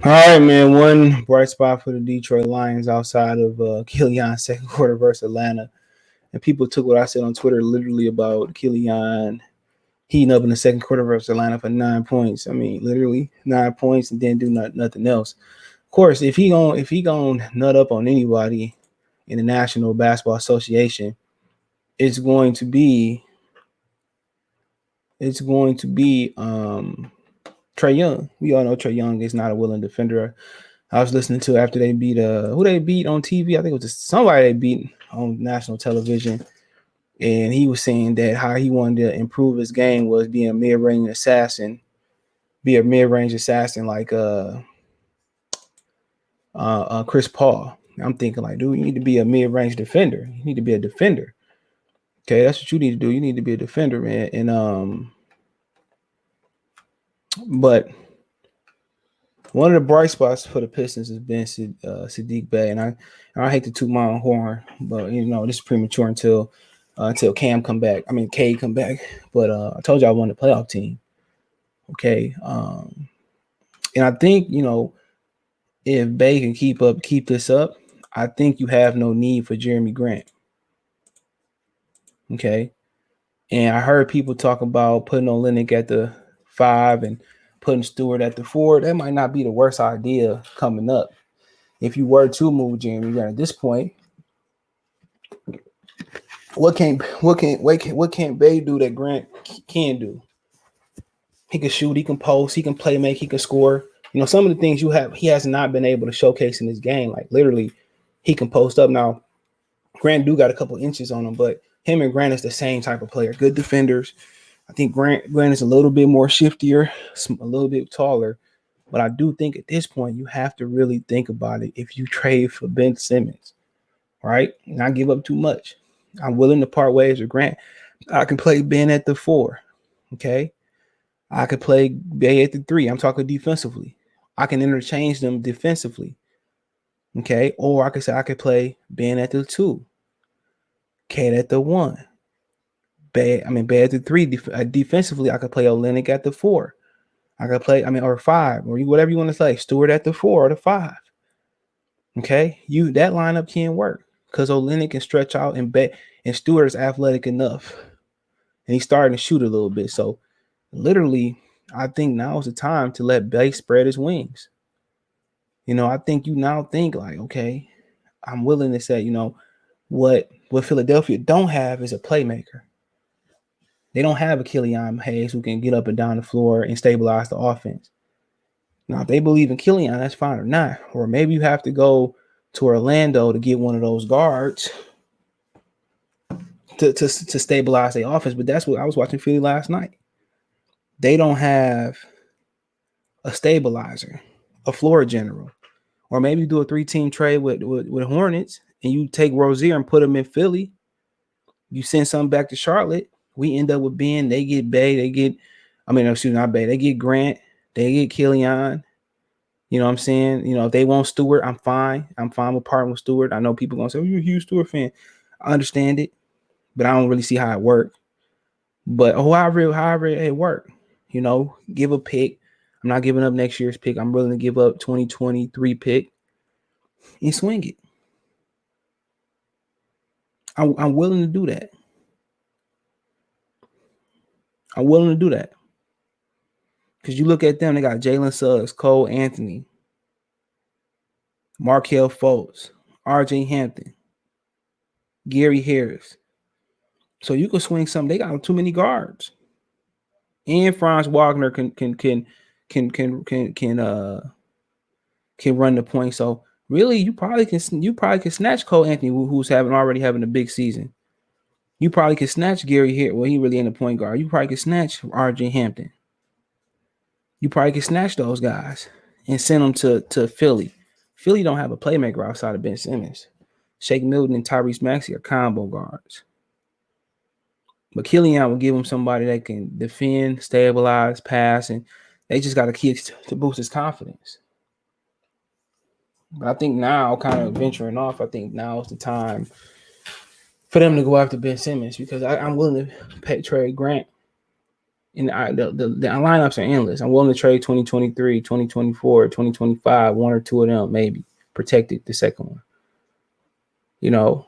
All right, man. One bright spot for the Detroit Lions outside of Killian's second quarter versus Atlanta. And people took what I said on Twitter literally about Killian heating up in the second quarter versus Atlanta for 9 points. I mean, literally 9 points and then do nothing else. Of course, if he gon' nut up on anybody in the National Basketball Association, it's going to be it's going to be Trey Young. We all know Trey Young is not a willing defender. I was listening to after they beat who they beat on TV. I think it was just somebody they beat on national television, and he was saying that how he wanted to improve his game was being a mid-range assassin, be a mid-range assassin like Chris Paul. I'm thinking like, dude, you need to be a mid-range defender. You need to be a defender. Okay, that's what you need to do. You need to be a defender, man. And but one of the bright spots for the Pistons has been Saddiq Bey, and I hate to toot my own horn, but this is premature until Cam come back. I mean Cade come back. But I told you I won the playoff team. Okay, and I think if Bey can keep this up, I think you have no need for Jerami Grant. Okay, and I heard people talk about putting Olynyk at the 5 and putting Stewart at the 4. That might not be the worst idea coming up. If you were to move Jerami Grant at this point, what can't Bey do that Grant can do? He can shoot, he can post, he can play make, he can score. Some of the things he has not been able to showcase in his game. Like literally, he can post up. Now, Grant do got a couple inches on him, but him and Grant is the same type of player. Good defenders. I think Grant is a little bit more shiftier, a little bit taller. But I do think at this point you have to really think about it. If you trade for Ben Simmons, right, not give up too much. I'm willing to part ways with Grant. I can play Ben at the 4. Okay. I could play Bey at the 3. I'm talking defensively. I can interchange them defensively. Okay. Or I could say I could play Ben at the 2. Cade at the 1. Bey at the 3. Defensively, I could play Olynyk at the 4. I could play, or 5, or whatever you want to say. Stewart at the 4 or the 5. Okay. That lineup can work because Olynyk can stretch out and Stewart is athletic enough. And he's starting to shoot a little bit. So literally, I think now is the time to let Bey spread his wings. I think you now think like, okay, I'm willing to say, what Philadelphia don't have is a playmaker. They don't have a Killian Hayes who can get up and down the floor and stabilize the offense. Now, if they believe in Killian, that's fine or not. Or maybe you have to go to Orlando to get one of those guards to stabilize the offense. But that's what I was watching Philly last night. They don't have a stabilizer, a floor general. Or maybe you do a 3-team trade with Hornets and you take Rozier and put him in Philly. You send something back to Charlotte. We end up with Ben. They get Bey. They get, not Bey. They get Grant. They get Killian. You know what I'm saying? If they want Stewart, I'm fine. I'm fine with partnering with Stewart. I know people going to say, you're a huge Stewart fan. I understand it, but I don't really see how it worked. But however it worked, give a pick. I'm not giving up next year's pick. I'm willing to give up 2023 pick and swing it. I'm willing to do that. I'm willing to do that. Because you look at them, they got Jalen Suggs, Cole Anthony, Markelle Fultz, RJ Hampton, Gary Harris. So you can swing something. They got too many guards. And Franz Wagner can run the point. So really, you probably can snatch Cole Anthony, who's already having a big season. You probably can snatch Gary here. Well, he really ain't a point guard. You probably can snatch RJ Hampton. You probably can snatch those guys and send them to Philly. Philly don't have a playmaker outside of Ben Simmons. Shake Milton and Tyrese Maxey are combo guards. But Killian will give him somebody that can defend, stabilize, pass, and they just got to keep to boost his confidence. But I think now, kind of venturing off, I think now is the time for them to go after Ben Simmons because I'm willing to trade Grant. And the lineups are endless. I'm willing to trade 2023, 2024, 2025, one or two of them, maybe. Protected the second one. You know,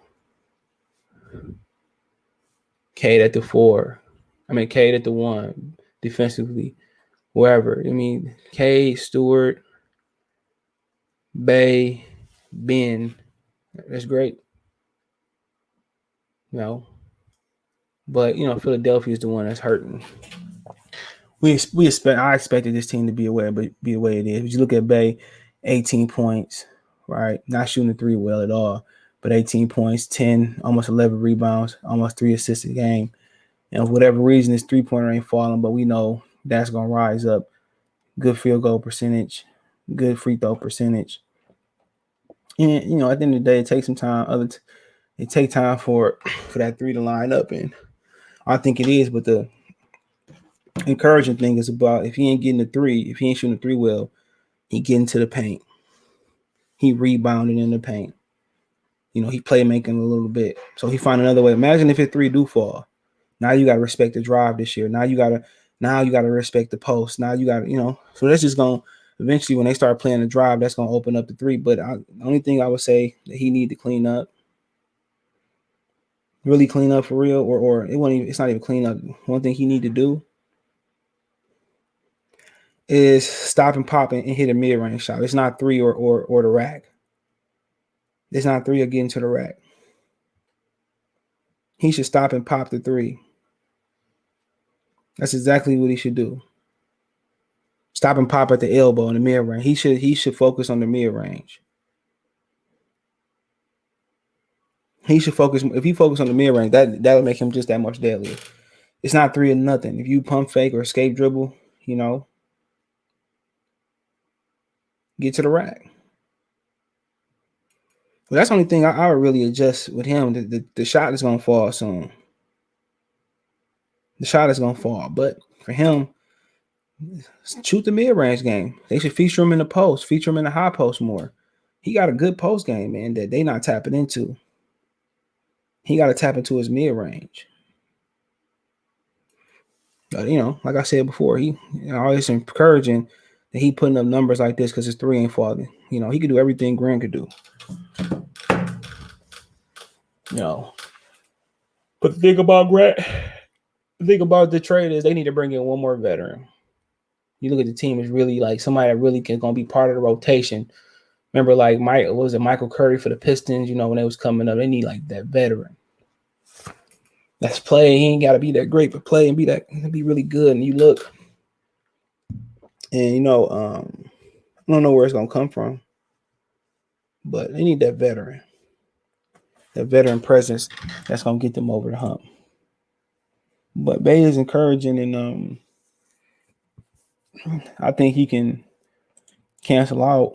Cade at the 4. I mean, Cade at the 1, defensively, wherever. I mean, Cade, Stewart, Bay, Ben. That's great. You know, but, Philadelphia is the one that's hurting. I expected this team to be away, but be the way it is. If you look at Bay, 18 points, right? Not shooting the three well at all, but 18 points, 10, almost 11 rebounds, almost 3 assists a game. And for whatever reason, his 3-pointer ain't falling, but we know that's gonna rise up. Good field goal percentage, good free throw percentage. And at the end of the day, it takes some time. It takes time for that three to line up, and I think it is. But the encouraging thing is about if he ain't getting the three, if he ain't shooting the three well, he getting to the paint. He rebounding in the paint. He playmaking a little bit. So he find another way. Imagine if his three do fall. Now you gotta respect the drive this year. Now you gotta respect the post. Now you gotta, so that's just gonna eventually when they start playing the drive, that's gonna open up the three. But the only thing I would say that he need to clean up, really clean up for real, or it's not even clean up. One thing he need to do is stop and pop and hit a mid-range shot. It's not three or the rack. It's not three or getting to the rack. He should stop and pop the three. That's exactly what he should do. Stop and pop at the elbow in the mid-range. He should focus on the mid-range. He should focus. If he focus on the mid-range, that'll make him just that much deadlier. It's not three or nothing. If you pump fake or escape dribble, get to the rack. Well, that's the only thing I would really adjust with him. The shot is going to fall soon. The shot is going to fall. But for him, shoot the mid-range game. They should feature him in the post, feature him in the high post more. He got a good post game, man, that they not tapping into. He got to tap into his mid-range. But, like I said before, he always encouraging that he putting up numbers like this because his three ain't falling. He could do everything Grant could do. But the thing about Grant, the thing about the trade is they need to bring in one more veteran. You look at the team, it's really like somebody that really going to be part of the rotation. Remember, like Michael Curry for the Pistons, when they was coming up, they need like that veteran. That's play. He ain't got to be that great, but play and be really good. And you look, and I don't know where it's going to come from, but they need that veteran presence that's going to get them over the hump. But Bay is encouraging, and I think he can cancel out.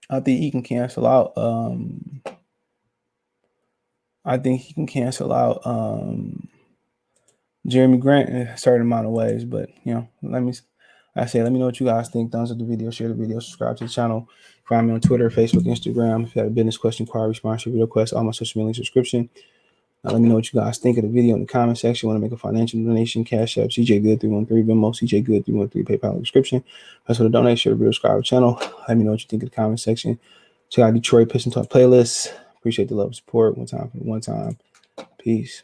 I think he can cancel out Jerami Grant in a certain amount of ways. But let me know what you guys think. Thumbs up the video, share the video, subscribe to the channel. Find me on Twitter, Facebook, Instagram. If you have a business question, inquiry, response, video request, all my social media subscription. Let me know what you guys think of the video in the comment section. Want to make a financial donation? Cash App, CJ Good 313, Venmo, CJ Good 313, PayPal in the description. That's for the donate. Share the video, subscribe to the channel. Let me know what you think in the comment section. Check out Detroit Pistons Talk playlist. Appreciate the love and support. One time. Peace.